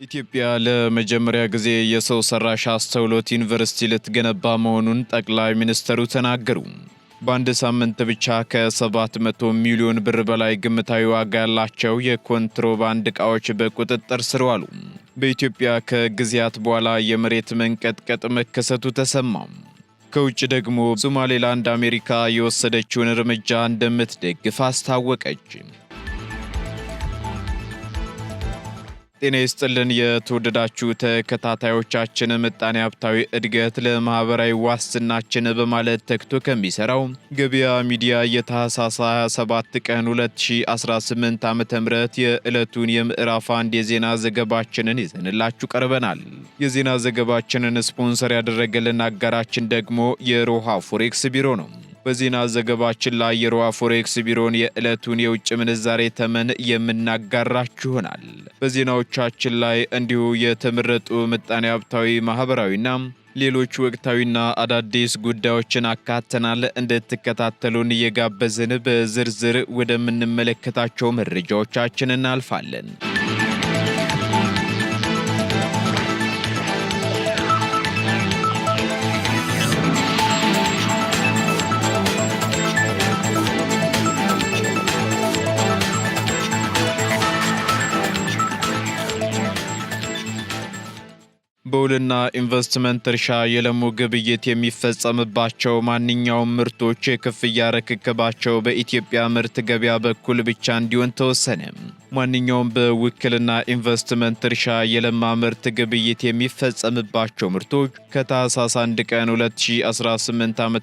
ኢትዮጵያ ለመጀመሪያ ጊዜ የሰው ሰራሽ አስተውሎት ዩኒቨርሲቲ ልትገነባ መሆኑን ጠቅላይ ሚኒስትሩ ተናገሩ። በአንድ ሳምንት ብቻ ከ700 ሚሊዮን ብር በላይ ግምታዊ ዋጋ ያላቸው የኮንትሮባንድ ዕቃዎች በቁጥጥር ስር ዋሉ። በኢትዮጵያ ከጊዜያት በኋላ የመሬት መንቀጥቀጥ መከሰቱ ተሰማ። ከውጭ ደግሞ ሶማሌላንድ አሜሪካ የወሰደችውን እርምጃ እንደምትደግፍ አስታወቀች። ጤና ይስጥልን የተወደዳችሁ ተከታታዮቻችን፣ ምጣኔ ሀብታዊ እድገት ለማህበራዊ ዋስትናችን በማለት ተግቶ ከሚሰራው ገበያ ሚዲያ የታህሳስ 27 ቀን 2018 ዓ.ም የዕለቱን የምዕራፍ 1 የዜና ዘገባችንን ይዘንላችሁ ቀርበናል። የዜና ዘገባችንን ስፖንሰር ያደረገልን አጋራችን ደግሞ የሮሃ ፎሬክስ ቢሮ ነው። በዜና ዘገባችን ላይ የሮሃ ፎሬክስ ቢሮን የዕለቱን የውጭ ምንዛሬ ተመን የምናጋራችሁ ይሆናል። በዜናዎቻችን ላይ እንዲሁ የተመረጡ ምጣኔ ሀብታዊ፣ ማህበራዊና ሌሎች ወቅታዊና አዳዲስ ጉዳዮችን አካተናል። እንድትከታተሉን እየጋበዝን በዝርዝር ወደምንመለከታቸው መረጃዎቻችን እናልፋለን። በውልና ኢንቨስትመንት እርሻ የለሙ ግብይት የሚፈጸምባቸው ማንኛውም ምርቶች የክፍያ ርክክባቸው በኢትዮጵያ ምርት ገበያ በኩል ብቻ እንዲሆን ተወሰነ። ማንኛውም በውክልና ኢንቨስትመንት እርሻ የለማ ምርት ግብይት የሚፈጸምባቸው ምርቶች ከታህሳስ 1 ቀን 2018 ዓ.ም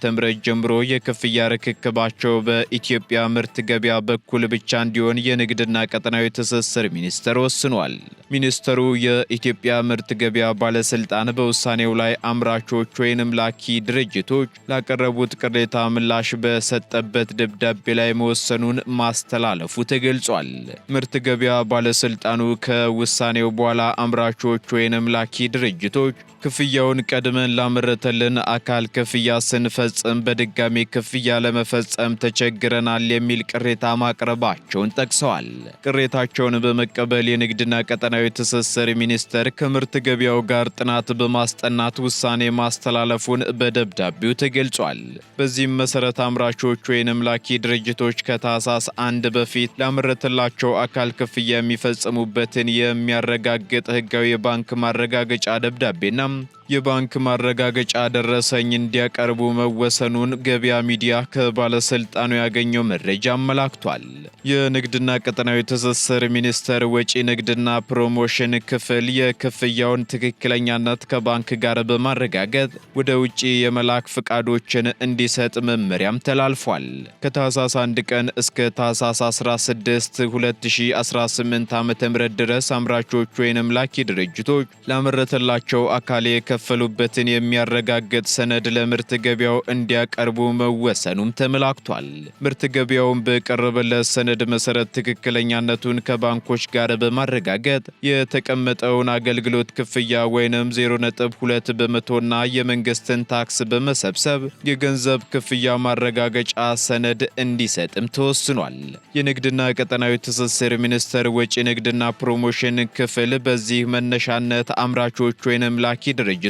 ጀምሮ የክፍያ ርክክባቸው በኢትዮጵያ ምርት ገበያ በኩል ብቻ እንዲሆን የንግድና ቀጠናዊ ትስስር ሚኒስቴር ወስኗል። ሚኒስትሩ የኢትዮጵያ ምርት ገበያ ባለስልጣን በውሳኔው ላይ አምራቾች ወይንም ላኪ ድርጅቶች ላቀረቡት ቅሬታ ምላሽ በሰጠበት ደብዳቤ ላይ መወሰኑን ማስተላለፉ ተገልጿል። ምርት ገበያ ባለስልጣኑ ከውሳኔው በኋላ አምራቾች ወይንም ላኪ ድርጅቶች ክፍያውን ቀድመን ላመረተልን አካል ክፍያ ስንፈጽም በድጋሚ ክፍያ ለመፈጸም ተቸግረናል የሚል ቅሬታ ማቅረባቸውን ጠቅሰዋል። ቅሬታቸውን በመቀበል የንግድና ቀጠናዊ ትስስር ሚኒስቴር ከምርት ገበያው ጋር ጥናት በማስጠናት ውሳኔ ማስተላለፉን በደብዳቤው ተገልጿል። በዚህም መሰረት አምራቾች ወይንም ላኪ ድርጅቶች ከታህሳስ 1 በፊት ላመረተላቸው አካል ክፍያ የሚፈጽሙበትን የሚያረጋግጥ ህጋዊ የባንክ ማረጋገጫ ደብዳቤና የባንክ ማረጋገጫ ደረሰኝ እንዲያቀርቡ መወሰኑን ገበያ ሚዲያ ከባለስልጣኑ ያገኘው መረጃ አመላክቷል። የንግድና ቀጠናዊ ትስስር ሚኒስቴር ወጪ ንግድና ፕሮሞሽን ክፍል የክፍያውን ትክክለኛነት ከባንክ ጋር በማረጋገጥ ወደ ውጪ የመላክ ፍቃዶችን እንዲሰጥ መመሪያም ተላልፏል። ከታህሳስ 1 ቀን እስከ ታህሳስ 16 2018 ዓ.ም ድረስ አምራቾች ወይንም ላኪ ድርጅቶች ላመረተላቸው አካል የከፈሉበትን የሚያረጋግጥ ሰነድ ለምርት ገበያው እንዲያቀርቡ መወሰኑም ተመላክቷል። ምርት ገበያውን በቀረበለት ሰነድ መሰረት ትክክለኛነቱን ከባንኮች ጋር በማረጋገጥ የተቀመጠውን አገልግሎት ክፍያ ወይንም 0.2 በመቶና የመንግስትን ታክስ በመሰብሰብ የገንዘብ ክፍያ ማረጋገጫ ሰነድ እንዲሰጥም ተወስኗል። የንግድና ቀጠናዊ ትስስር ሚኒስቴር ወጪ ንግድና ፕሮሞሽን ክፍል በዚህ መነሻነት አምራቾች ወይንም ላኪ ድርጅቶች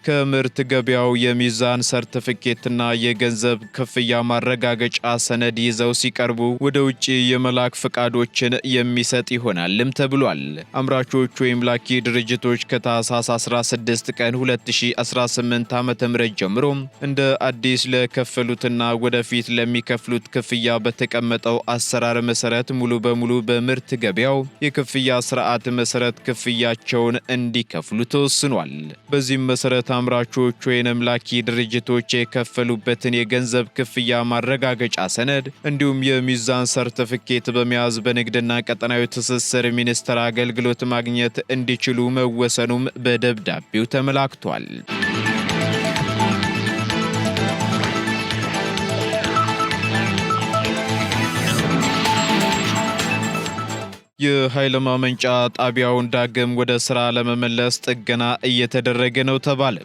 ከምርት ገበያው የሚዛን ሰርቲፊኬትና የገንዘብ ክፍያ ማረጋገጫ ሰነድ ይዘው ሲቀርቡ ወደ ውጪ የመላክ ፍቃዶችን የሚሰጥ ይሆናልም ተብሏል። አምራቾች ወይም ላኪ ድርጅቶች ከታህሳስ 16 ቀን 2018 ዓ.ም ጀምሮ እንደ አዲስ ለከፈሉትና ወደፊት ለሚከፍሉት ክፍያ በተቀመጠው አሰራር መሰረት ሙሉ በሙሉ በምርት ገበያው የክፍያ ስርዓት መሰረት ክፍያቸውን እንዲከፍሉ ተወስኗል። በዚህም መሰረት አምራቾች ወይንም ላኪ ድርጅቶች የከፈሉበትን የገንዘብ ክፍያ ማረጋገጫ ሰነድ እንዲሁም የሚዛን ሰርቲፊኬት በመያዝ በንግድና ቀጠናዊ ትስስር ሚኒስቴር አገልግሎት ማግኘት እንዲችሉ መወሰኑም በደብዳቤው ተመላክቷል። የኃይል ማመንጫ ጣቢያውን ዳግም ወደ ስራ ለመመለስ ጥገና እየተደረገ ነው ተባለ።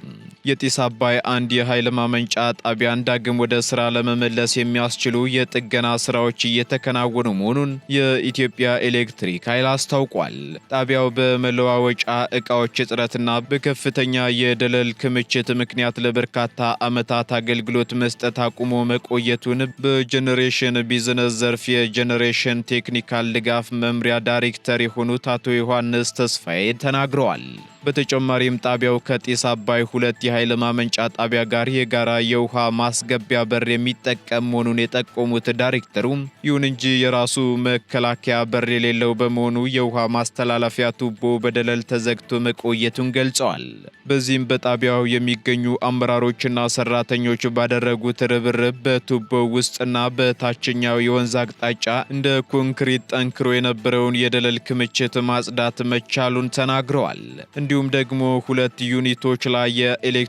የጢስ አባይ አንድ የኃይል ማመንጫ ጣቢያን ዳግም ወደ ስራ ለመመለስ የሚያስችሉ የጥገና ስራዎች እየተከናወኑ መሆኑን የኢትዮጵያ ኤሌክትሪክ ኃይል አስታውቋል። ጣቢያው በመለዋወጫ ዕቃዎች እጥረትና በከፍተኛ የደለል ክምችት ምክንያት ለበርካታ ዓመታት አገልግሎት መስጠት አቁሞ መቆየቱን በጄኔሬሽን ቢዝነስ ዘርፍ የጄኔሬሽን ቴክኒካል ድጋፍ መምሪያ ዳይሬክተር የሆኑት አቶ ዮሐንስ ተስፋዬ ተናግረዋል። በተጨማሪም ጣቢያው ከጢስ አባይ 2 የኃይል ማመንጫ ጣቢያ ጋር የጋራ የውሃ ማስገቢያ በር የሚጠቀም መሆኑን የጠቆሙት ዳይሬክተሩ ይሁን እንጂ የራሱ መከላከያ በር የሌለው በመሆኑ የውሃ ማስተላለፊያ ቱቦ በደለል ተዘግቶ መቆየቱን ገልጸዋል። በዚህም በጣቢያው የሚገኙ አመራሮችና ሰራተኞች ባደረጉት ርብርብ በቱቦው ውስጥና በታችኛው የወንዝ አቅጣጫ እንደ ኮንክሪት ጠንክሮ የነበረውን የደለል ክምችት ማጽዳት መቻሉን ተናግረዋል። እንዲሁም ደግሞ 2 ዩኒቶች ላይ የኤሌክትሮና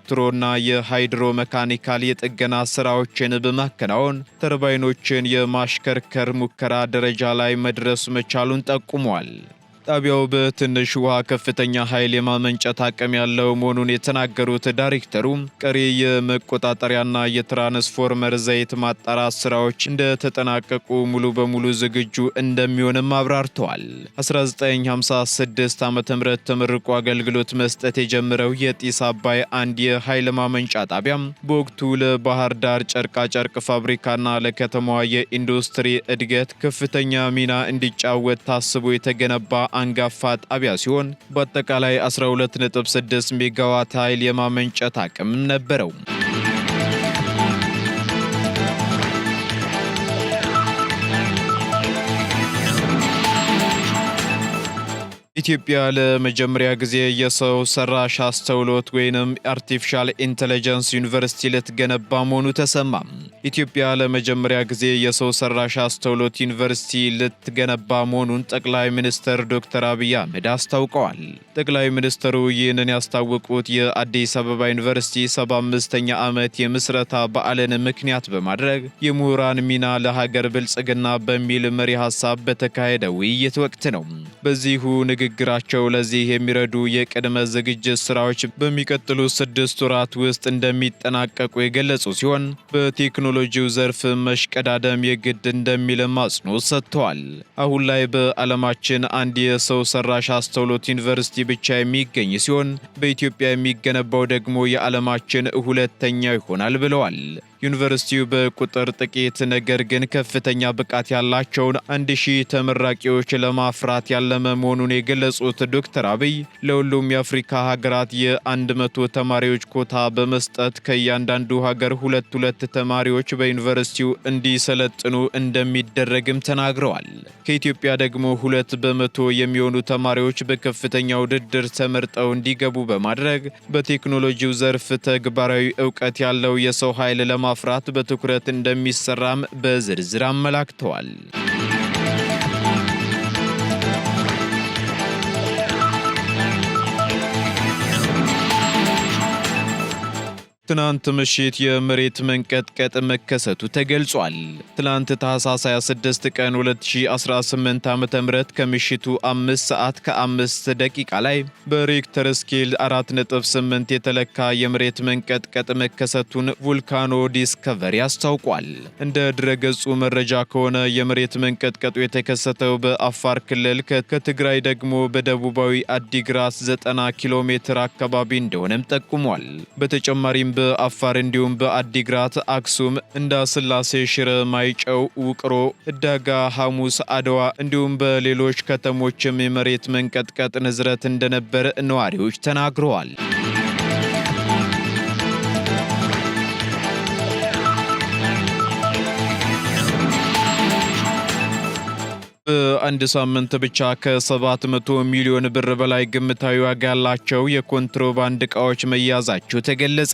የሃይድሮ መካኒካል የጥገና ስራዎችን በማከናወን ተርባይኖችን የማሽከርከር ሙከራ ደረጃ ላይ መድረስ መቻሉን ጠቁሟል። ጣቢያው በትንሽ ውሃ ከፍተኛ ኃይል የማመንጨት አቅም ያለው መሆኑን የተናገሩት ዳይሬክተሩ ቀሪ የመቆጣጠሪያና የትራንስፎርመር ዘይት ማጣራት ስራዎች እንደተጠናቀቁ ሙሉ በሙሉ ዝግጁ እንደሚሆንም አብራርተዋል። 1956 ዓ.ም ተመርቆ አገልግሎት መስጠት የጀመረው የጢስ አባይ አንድ የኃይል ማመንጫ ጣቢያም በወቅቱ ለባህር ዳር ጨርቃጨርቅ ፋብሪካና ለከተማዋ የኢንዱስትሪ እድገት ከፍተኛ ሚና እንዲጫወት ታስቦ የተገነባ አንጋፋ ጣቢያ ሲሆን በአጠቃላይ 12.6 ሜጋዋት ኃይል የማመንጨት አቅም ነበረው። ኢትዮጵያ ለመጀመሪያ ጊዜ የሰው ሰራሽ አስተውሎት ወይንም አርቲፊሻል ኢንተለጀንስ ዩኒቨርሲቲ ልትገነባ መሆኑ ተሰማ። ኢትዮጵያ ለመጀመሪያ ጊዜ የሰው ሰራሽ አስተውሎት ዩኒቨርሲቲ ልትገነባ መሆኑን ጠቅላይ ሚኒስትር ዶክተር አብይ አህመድ አስታውቀዋል። ጠቅላይ ሚኒስትሩ ይህንን ያስታወቁት የአዲስ አበባ ዩኒቨርሲቲ 75ኛ ዓመት የምስረታ በዓልን ምክንያት በማድረግ የምሁራን ሚና ለሀገር ብልጽግና በሚል መሪ ሐሳብ በተካሄደ ውይይት ወቅት ነው። በዚሁ ንግግራቸው ለዚህ የሚረዱ የቅድመ ዝግጅት ስራዎች በሚቀጥሉ 6 ወራት ውስጥ እንደሚጠናቀቁ የገለጹ ሲሆን በቴክኖሎጂው ዘርፍ መሽቀዳደም የግድ እንደሚልም አጽንኦት ሰጥተዋል። አሁን ላይ በዓለማችን አንድ የሰው ሰራሽ አስተውሎት ዩኒቨርሲቲ ብቻ የሚገኝ ሲሆን በኢትዮጵያ የሚገነባው ደግሞ የዓለማችን ሁለተኛው ይሆናል ብለዋል። ዩኒቨርሲቲው በቁጥር ጥቂት ነገር ግን ከፍተኛ ብቃት ያላቸውን 1000 ተመራቂዎች ለማፍራት ያለመ መሆኑን የገለጹት ዶክተር አብይ ለሁሉም የአፍሪካ ሀገራት የ100 ተማሪዎች ኮታ በመስጠት ከእያንዳንዱ ሀገር 2 ተማሪዎች በዩኒቨርሲቲው እንዲሰለጥኑ እንደሚደረግም ተናግረዋል። ከኢትዮጵያ ደግሞ 2 በመቶ የሚሆኑ ተማሪዎች በከፍተኛ ውድድር ተመርጠው እንዲገቡ በማድረግ በቴክኖሎጂው ዘርፍ ተግባራዊ ዕውቀት ያለው የሰው ኃይል ለማፍራት በትኩረት እንደሚሰራም በዝርዝር አመላክተዋል። ትናንት ምሽት የመሬት መንቀጥቀጥ መከሰቱ ተገልጿል። ትናንት ታህሳስ 26 ቀን 2018 ዓ.ም ከምሽቱ 5 ሰዓት ከ5 ደቂቃ ላይ በሬክተር ስኬል 4.8 የተለካ የመሬት መንቀጥቀጥ መከሰቱን ቮልካኖ ዲስከቨሪ አስታውቋል። እንደ ድረገጹ መረጃ ከሆነ የመሬት መንቀጥቀጡ የተከሰተው በአፋር ክልል ከትግራይ ደግሞ በደቡባዊ አዲግራት 90 ኪሎ ሜትር አካባቢ እንደሆነም ጠቁሟል። በተጨማሪም በአፋር እንዲሁም በአዲግራት፣ አክሱም፣ እንዳስላሴ፣ ሽረ፣ ማይጨው፣ ውቅሮ፣ ዕዳጋ፣ ሐሙስ፣ አድዋ እንዲሁም በሌሎች ከተሞችም የመሬት መንቀጥቀጥ ንዝረት እንደነበር ነዋሪዎች ተናግረዋል። በአንድ ሳምንት ብቻ ከ700 ሚሊዮን ብር በላይ ግምታዊ ዋጋ ያላቸው የኮንትሮባንድ ዕቃዎች መያዛቸው ተገለጸ።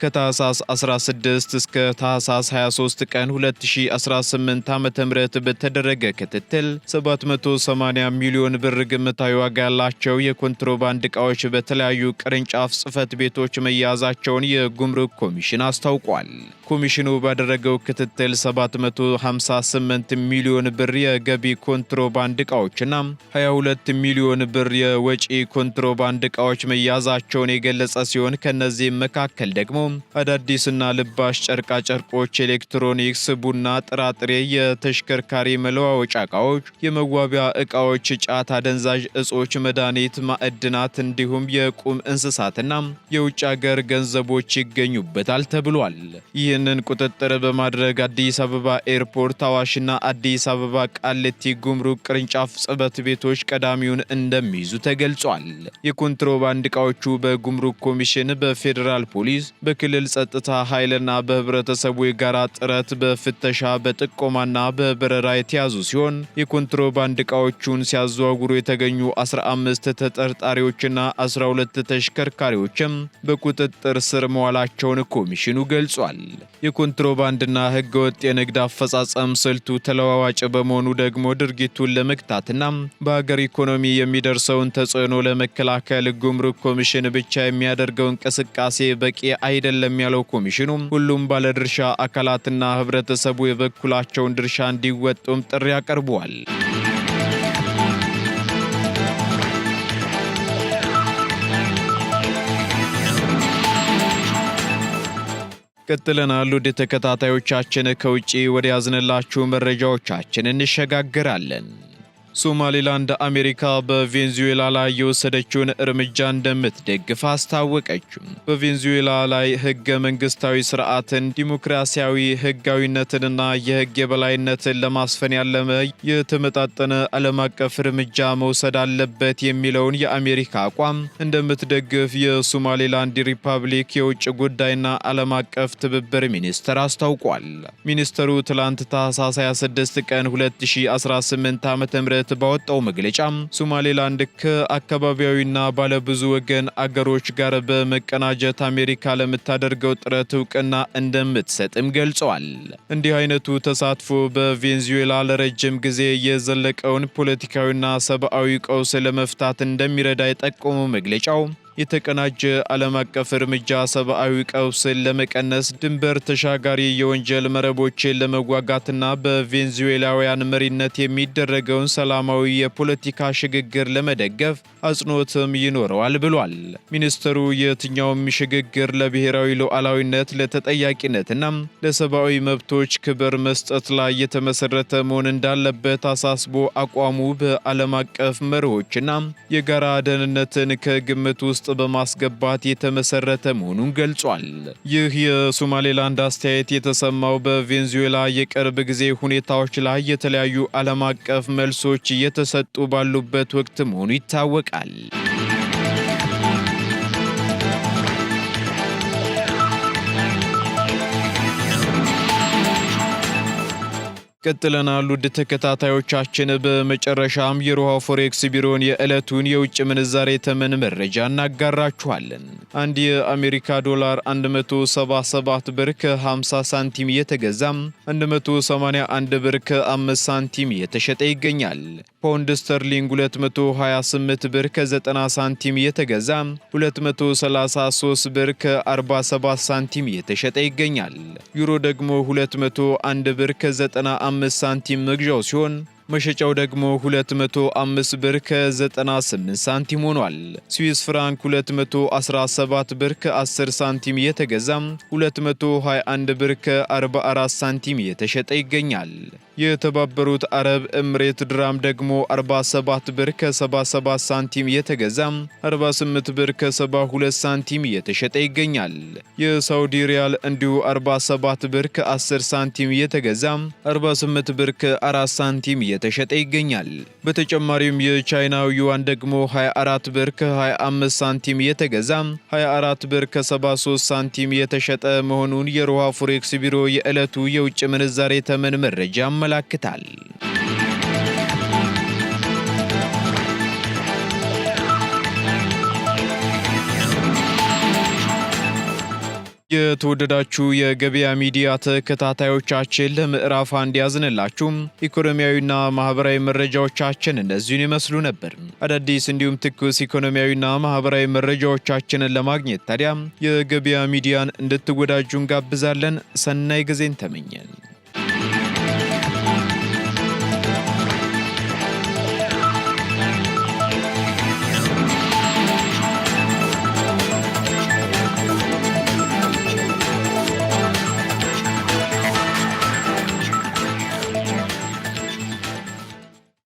ከታህሳስ 16 እስከ ታህሳስ 23 ቀን 2018 ዓ.ም በተደረገ ክትትል 780 ሚሊዮን ብር ግምታዊ ዋጋ ያላቸው የኮንትሮባንድ ዕቃዎች በተለያዩ ቅርንጫፍ ጽሕፈት ቤቶች መያዛቸውን የጉምሩክ ኮሚሽን አስታውቋል። ኮሚሽኑ ባደረገው ክትትል 758 ሚሊዮን ብር የገቢ ኮንትሮባንድ ዕቃዎችና 22 ሚሊዮን ብር የወጪ ኮንትሮባንድ ዕቃዎች መያዛቸውን የገለጸ ሲሆን ከነዚህም መካከል ደግሞ አዳዲስና ልባሽ ጨርቃ ጨርቆች፣ ኤሌክትሮኒክስ፣ ቡና፣ ጥራጥሬ፣ የተሽከርካሪ መለዋወጫ ዕቃዎች፣ የመዋቢያ ዕቃዎች፣ ጫት፣ አደንዛዥ እጾች፣ መድኃኒት፣ ማዕድናት እንዲሁም የቁም እንስሳትና የውጭ ሀገር ገንዘቦች ይገኙበታል ተብሏል። ይህንን ቁጥጥር በማድረግ አዲስ አበባ ኤርፖርት፣ አዋሽና አዲስ አበባ ቃሊቲ ጉምሩክ ቅርንጫፍ ጽሕፈት ቤቶች ቀዳሚውን እንደሚይዙ ተገልጿል። የኮንትሮባንድ ዕቃዎቹ በጉምሩክ ኮሚሽን፣ በፌዴራል ፖሊስ፣ በክልል ጸጥታ ኃይልና በህብረተሰቡ የጋራ ጥረት በፍተሻ በጥቆማና በበረራ የተያዙ ሲሆን የኮንትሮባንድ ዕቃዎቹን ሲያዘዋውሩ የተገኙ 15 ተጠርጣሪዎችና 12 ተሽከርካሪዎችም በቁጥጥር ስር መዋላቸውን ኮሚሽኑ ገልጿል። የኮንትሮባንድና ህገወጥ የንግድ አፈጻጸም ስልቱ ተለዋዋጭ በመሆኑ ደግሞ ድርጊቱን ለመግታትና በሀገር ኢኮኖሚ የሚደርሰውን ተጽዕኖ ለመከላከል ጉምሩክ ኮሚሽን ብቻ የሚያደርገው እንቅስቃሴ በቂ አይደለም ያለው ኮሚሽኑ ሁሉም ባለድርሻ አካላትና ህብረተሰቡ የበኩላቸውን ድርሻ እንዲወጡም ጥሪ አቀርበዋል። ቀጥለናል። ውድ ተከታታዮቻችን ከውጪ ወደ ያዝንላችሁ መረጃዎቻችን እንሸጋግራለን። ሶማሌላንድ አሜሪካ በቬንዙዌላ ላይ የወሰደችውን እርምጃ እንደምትደግፍ አስታወቀች። በቬንዙዌላ ላይ ህገ መንግስታዊ ስርዓትን፣ ዲሞክራሲያዊ ህጋዊነትንና የህግ የበላይነትን ለማስፈን ያለመ የተመጣጠነ ዓለም አቀፍ እርምጃ መውሰድ አለበት የሚለውን የአሜሪካ አቋም እንደምትደግፍ የሶማሌላንድ ሪፐብሊክ የውጭ ጉዳይና ዓለም አቀፍ ትብብር ሚኒስቴር አስታውቋል። ሚኒስትሩ ትላንት ታህሳስ 26 ቀን 2018 ዓ.ም ባወጣው መግለጫ ሶማሌላንድ ከአካባቢያዊና ባለብዙ ወገን አገሮች ጋር በመቀናጀት አሜሪካ ለምታደርገው ጥረት እውቅና እንደምትሰጥም ገልጸዋል። እንዲህ አይነቱ ተሳትፎ በቬንዙዌላ ለረጅም ጊዜ የዘለቀውን ፖለቲካዊና ሰብአዊ ቀውስ ለመፍታት እንደሚረዳ የጠቆመው መግለጫው የተቀናጀ ዓለም አቀፍ እርምጃ ሰብአዊ ቀውስን ለመቀነስ፣ ድንበር ተሻጋሪ የወንጀል መረቦችን ለመዋጋትና በቬንዙዌላውያን መሪነት የሚደረገውን ሰላማዊ የፖለቲካ ሽግግር ለመደገፍ አጽንኦትም ይኖረዋል ብሏል። ሚኒስትሩ የትኛውም ሽግግር ለብሔራዊ ሉዓላዊነት፣ ለተጠያቂነትና ለሰብአዊ መብቶች ክብር መስጠት ላይ የተመሰረተ መሆን እንዳለበት አሳስቦ አቋሙ በዓለም አቀፍ መርሆችና የጋራ ደህንነትን ከግምት ውስጥ በማስገባት የተመሰረተ መሆኑን ገልጿል። ይህ የሶማሌላንድ አስተያየት የተሰማው በቬንዙዌላ የቅርብ ጊዜ ሁኔታዎች ላይ የተለያዩ ዓለም አቀፍ መልሶች እየተሰጡ ባሉበት ወቅት መሆኑ ይታወቃል። ቀጥለናል። ውድ ተከታታዮቻችን በመጨረሻም የሮሃ ፎሬክስ ቢሮን የዕለቱን የውጭ ምንዛሬ ተመን መረጃ እናጋራችኋለን። አንድ የአሜሪካ ዶላር 177 ብር ከ50 ሳንቲም የተገዛም 181 ብር ከ5 ሳንቲም የተሸጠ ይገኛል። ፓውንድ ስተርሊንግ 228 ብር ከ90 ሳንቲም የተገዛ 233 ብር ከ47 ሳንቲም የተሸጠ ይገኛል። ዩሮ ደግሞ 201 ብር ከ95 ሳንቲም መግዣው ሲሆን መሸጫው ደግሞ 205 ብር ከ98 ሳንቲም ሆኗል። ስዊስ ፍራንክ 217 ብር ከ10 ሳንቲም የተገዛም 221 ብር ከ44 ሳንቲም የተሸጠ ይገኛል። የተባበሩት አረብ ኤምሬት ድራም ደግሞ 47 ብር ከ77 ሳንቲም የተገዛም 48 ብር ከ72 ሳንቲም የተሸጠ ይገኛል። የሳውዲ ሪያል እንዲሁ 47 ብር ከ10 ሳንቲም የተገዛም 48 ብር ከ4 ሳንቲም የተሸጠ ይገኛል። በተጨማሪም የቻይናው ዩዋን ደግሞ 24 ብር ከ25 ሳንቲም የተገዛም 24 ብር ከ73 ሳንቲም የተሸጠ መሆኑን የሮሃ ፎሬክስ ቢሮ የዕለቱ የውጭ ምንዛሬ ተመን መረጃ ያመለክታል። የተወደዳችሁ የገበያ ሚዲያ ተከታታዮቻችን ለምዕራፍ አንድ ያዝንላችሁ ኢኮኖሚያዊና ማህበራዊ መረጃዎቻችን እንደዚሁን ይመስሉ ነበር። አዳዲስ እንዲሁም ትኩስ ኢኮኖሚያዊና ማህበራዊ መረጃዎቻችንን ለማግኘት ታዲያ የገበያ ሚዲያን እንድትወዳጁ እንጋብዛለን። ሰናይ ጊዜን ተመኘን።